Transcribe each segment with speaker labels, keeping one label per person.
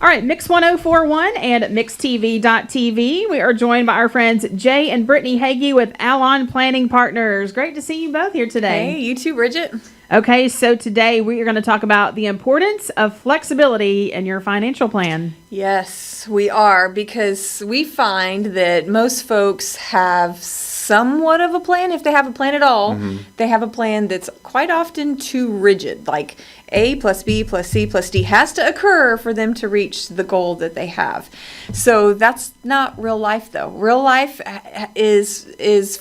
Speaker 1: All right, Mix 1041 and MixTV.tv. We are joined by our friends Jay and Brittany Hagee with Allon Planning Partners. Great to see you both here today.
Speaker 2: Hey, you too, Bridget.
Speaker 1: Okay, so today we are going to talk about the importance of flexibility in your financial plan.
Speaker 2: Yes, we are, because we find that most folks have somewhat of a plan. If they have a plan at all, they have a plan that's quite often too rigid. Like A plus B plus C plus D has to occur for them to reach the goal that they have. So that's not real life, though. Real life is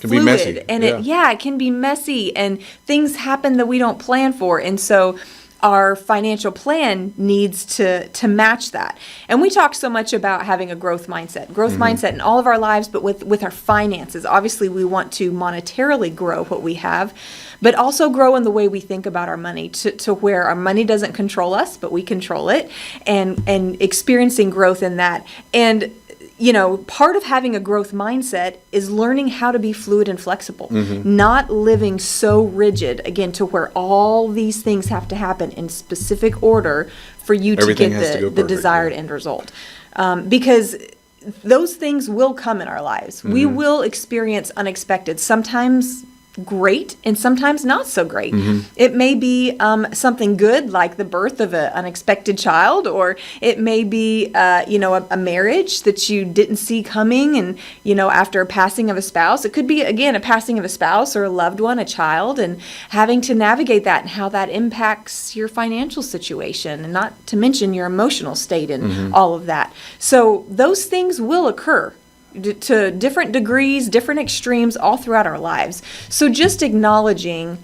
Speaker 3: Can
Speaker 2: fluid,
Speaker 3: be messy.
Speaker 2: and
Speaker 3: Yeah.
Speaker 2: it can be messy, and things happen that we don't plan for, and so our financial plan needs to match that. And we talk so much about having a growth mindset in all of our lives, but with our finances. Obviously, we want to monetarily grow what we have, but also grow in the way we think about our money to where our money doesn't control us, but we control it, and experiencing growth in that. And you know, part of having a growth mindset is learning how to be fluid and flexible, not living so rigid, again, to where all these things have to happen in specific order for you to
Speaker 3: Everything
Speaker 2: get
Speaker 3: has to go
Speaker 2: the
Speaker 3: perfect,
Speaker 2: desired end result. Because those things will come in our lives. We will experience unexpected, sometimes great and sometimes not so great. It may be something good, like the birth of an unexpected child, or it may be a marriage that you didn't see coming, and after a passing of a spouse. It could be, again, a passing of a spouse or a loved one, a child, and having to navigate that and how that impacts your financial situation, and not to mention your emotional state and all of that. So those things will occur to different degrees, different extremes all throughout our lives. So just acknowledging,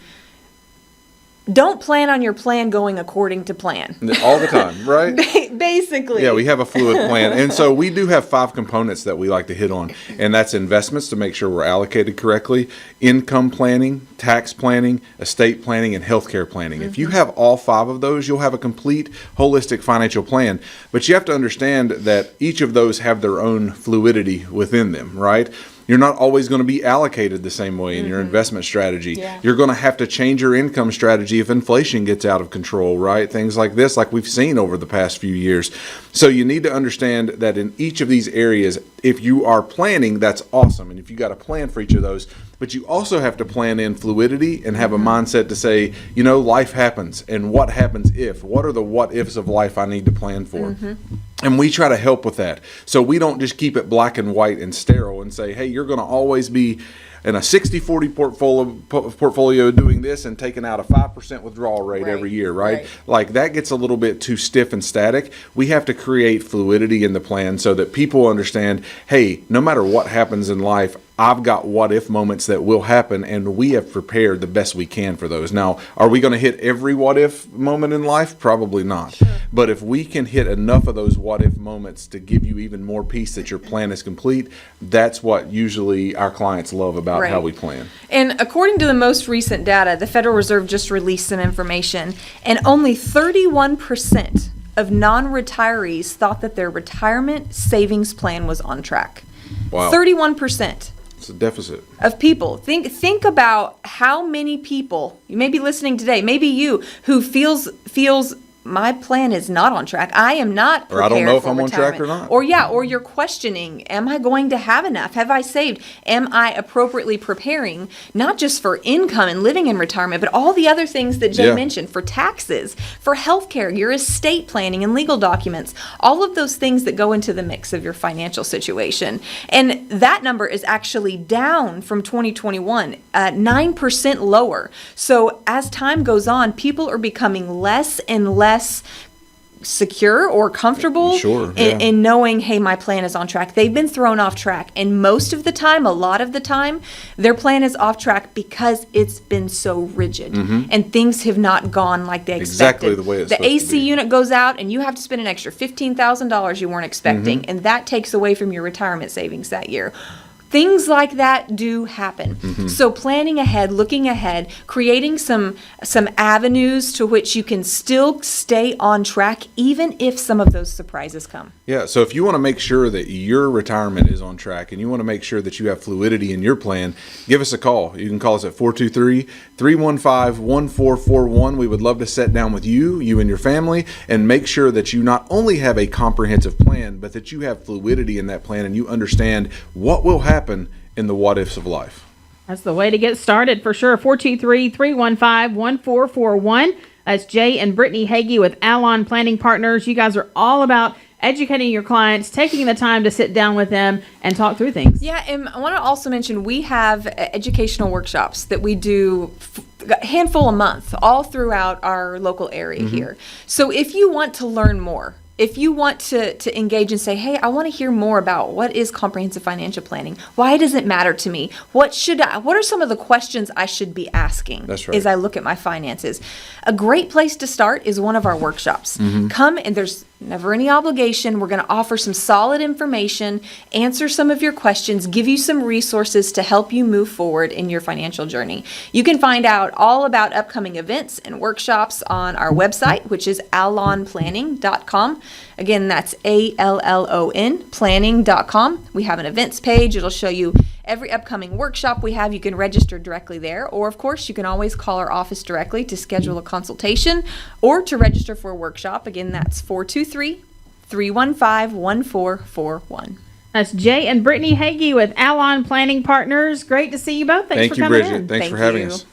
Speaker 2: don't plan on your plan going according to plan.
Speaker 3: All the time, right?
Speaker 2: Basically.
Speaker 3: Yeah, we have a fluid plan. And so we do have 5 components that we like to hit on. And that's investments to make sure we're allocated correctly, income planning, tax planning, estate planning, and healthcare planning. If you have all 5 of those, you'll have a complete holistic financial plan. But you have to understand that each of those have their own fluidity within them, right? You're not always going to be allocated the same way in your investment strategy.
Speaker 2: Yeah.
Speaker 3: You're going to have to change your income strategy if inflation gets out of control, right? Things like this, like we've seen over the past few years. So you need to understand that in each of these areas, if you are planning, that's awesome. And if you got a plan for each of those, but you also have to plan in fluidity and have a mindset to say, life happens, and what happens if? What are the what ifs of life I need to plan for? And we try to help with that. So we don't just keep it black and white and sterile and say, hey, you're going to always be in a 60-40 portfolio doing this and taking out a 5% withdrawal rate every year, right? Like that gets a little bit too stiff and static. We have to create fluidity in the plan so that people understand, hey, no matter what happens in life, I've got what if moments that will happen, and we have prepared the best we can for those. Now, are we going to hit every what if moment in life? Probably not. Sure. But if we can hit enough of those what if moments to give you even more peace that your plan is complete, that's what usually our clients love about how we plan.
Speaker 2: And according to the most recent data, the Federal Reserve just released some information, and only 31% of non-retirees thought that their retirement savings plan was on track.
Speaker 3: Wow.
Speaker 2: 31%.
Speaker 3: It's a deficit
Speaker 2: of people. Think about how many people, you may be listening today, maybe you, who feels my plan is not on track. I am not prepared.
Speaker 3: Or I don't know if
Speaker 2: for
Speaker 3: I'm
Speaker 2: retirement.
Speaker 3: on track or not.
Speaker 2: Or you're questioning, am I going to have enough? Have I saved? Am I appropriately preparing, not just for income and living in retirement, but all the other things that Jay mentioned, for taxes, for healthcare, your estate planning and legal documents, all of those things that go into the mix of your financial situation. And that number is actually down from 2021, 9% lower. So as time goes on, people are becoming less and less secure or comfortable in knowing, hey, my plan is on track. They've been thrown off track, and most of the time, a lot of the time, their plan is off track because it's been so rigid and things have not gone like they expected.
Speaker 3: Exactly the way it's
Speaker 2: the
Speaker 3: supposed
Speaker 2: AC
Speaker 3: to be.
Speaker 2: unit goes out and you have to spend an extra $15,000 you weren't expecting, and that takes away from your retirement savings that year. Things like that do happen. So planning ahead, looking ahead, creating some avenues to which you can still stay on track even if some of those surprises come.
Speaker 3: Yeah, so if you want to make sure that your retirement is on track and you want to make sure that you have fluidity in your plan, give us a call. You can call us at 423-315-1441. We would love to sit down with you and your family, and make sure that you not only have a comprehensive plan, but that you have fluidity in that plan and you understand what will happen in the what ifs of life.
Speaker 1: That's the way to get started for sure. 423-315-1441. That's Jay and Brittany Hagee with Allon Planning Partners. You guys are all about educating your clients, taking the time to sit down with them and talk through things.
Speaker 2: Yeah, and I want to also mention we have educational workshops that we do a handful a month all throughout our local area here. So if you want to learn more, if you want to engage and say, hey, I want to hear more about what is comprehensive financial planning, why does it matter to me? What are some of the questions I should be asking as I look at my finances? A great place to start is one of our workshops. Come, and there's never any obligation. We're going to offer some solid information, answer some of your questions, give you some resources to help you move forward in your financial journey. You can find out all about upcoming events and workshops on our website, which is allonplanning.com. Again, that's ALLON planning.com. We have an events page. It'll show you every upcoming workshop we have. You can register directly there, or of course you can always call our office directly to schedule a consultation or to register for a workshop. Again, that's 423-315-1441.
Speaker 1: That's Jay and Brittany Hagee with Allon Planning Partners. Great to see you both. Thanks for coming
Speaker 3: Bridget.
Speaker 1: in.
Speaker 3: Thanks for having us.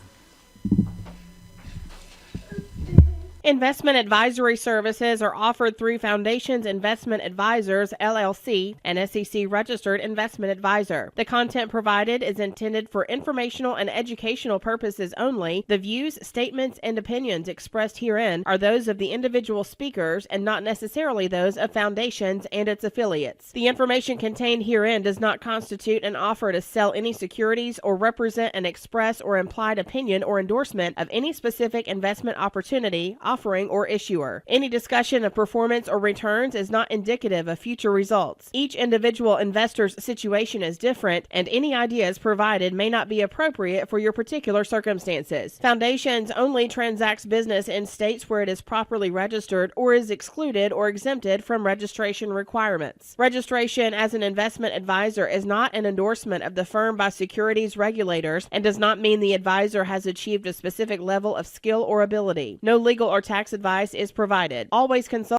Speaker 4: Investment advisory services are offered through Foundations Investment Advisors, LLC, an SEC-registered investment advisor. The content provided is intended for informational and educational purposes only. The views, statements, and opinions expressed herein are those of the individual speakers and not necessarily those of Foundations and its affiliates. The information contained herein does not constitute an offer to sell any securities or represent an express or implied opinion or endorsement of any specific investment opportunity, offering, or issuer. Any discussion of performance or returns is not indicative of future results. Each individual investor's situation is different, and any ideas provided may not be appropriate for your particular circumstances. Foundations only transacts business in states where it is properly registered or is excluded or exempted from registration requirements. Registration as an investment advisor is not an endorsement of the firm by securities regulators and does not mean the advisor has achieved a specific level of skill or ability. No legal or tax advice is provided. Always consult